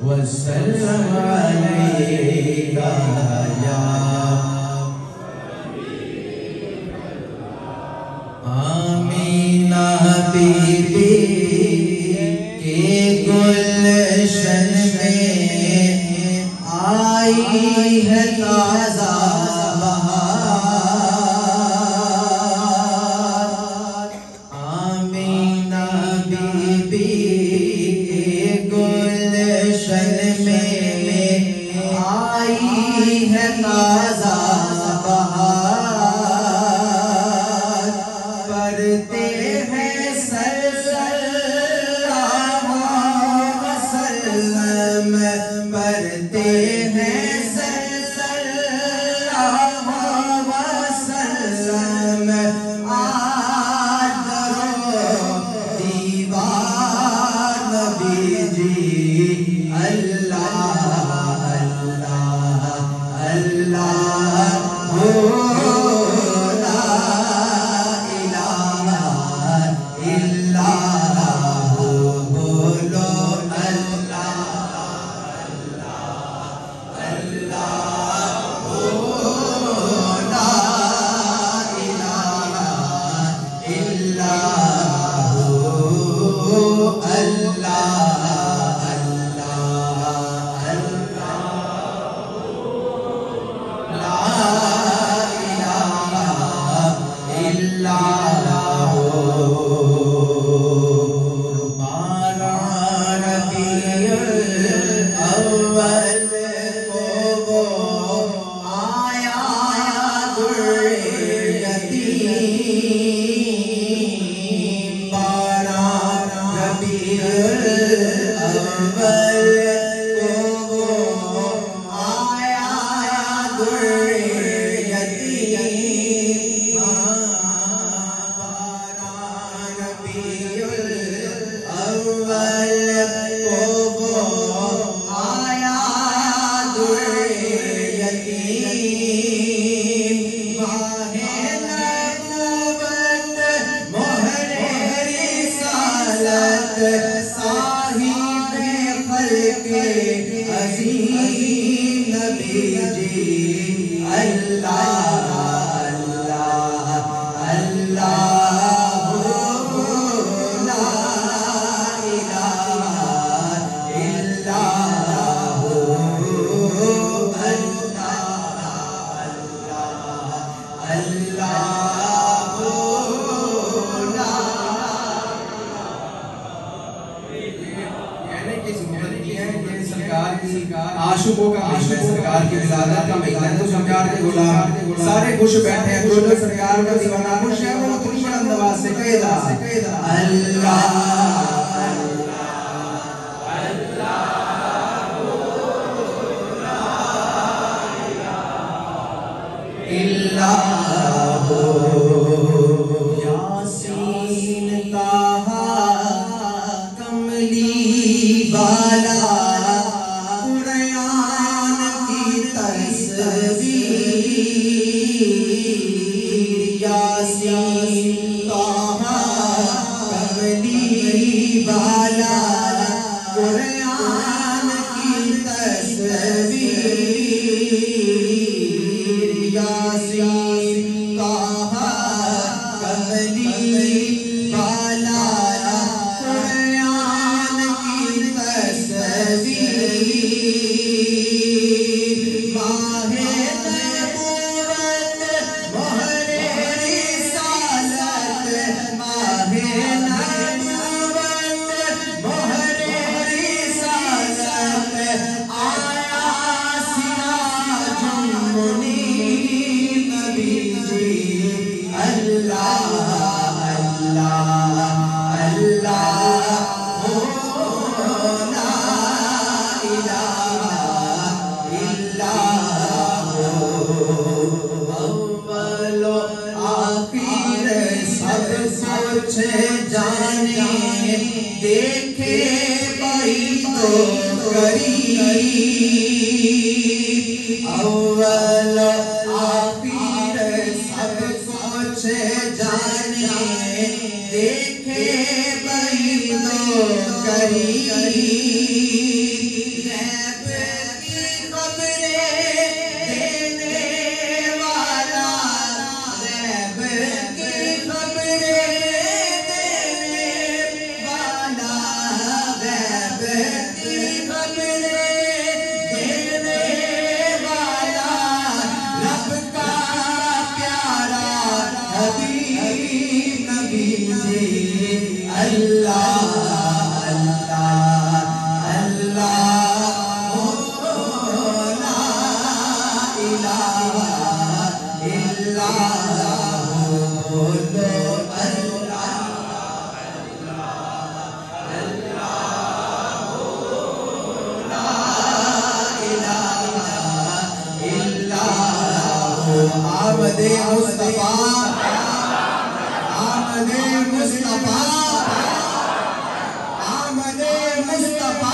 وسلم عليك يا آمینہ بی بی کے گلشن میں آئی ہے تازہ بہار آمینہ بی بی کے گلشن میں آئی ہے تازہ بہار پڑھتے ہیں صلی اللہ وسلم پڑھتے ہیں صلی اللہ وسلم آج رو دیوار نبی جی اللہ اللہ اللہ ہو عاشقوں کا مہینہ ہے، سرکار کی ولادت کا مہینہ ہے، تو سرکار کے غلام سارے خوش بیٹھے ہیں، جو جو سرکار کا دیوانہ خوش ہے وہ اپنی بلند آواز سے کہے گا اللہ یاسین طٰہٰ کملی والا قرآن کی تصویر یاسین طٰہٰ کملی والا قرآن کی تصویر یاسین طٰہٰ کملی والا قرآن کی تصویر ماہ نبوت آخر سب کچھ جانے دیکھے بعیدو قریب غیب کی خبریں دینے والا غیب کی خبریں دینے والا غیب کی خبریں دینے والا رب کا پیارا حبیب نبی جی اللہ اللہ اللہ لا الہ الا آمد مصطفیٰ آمد مصطفیٰ آمد مصطفیٰ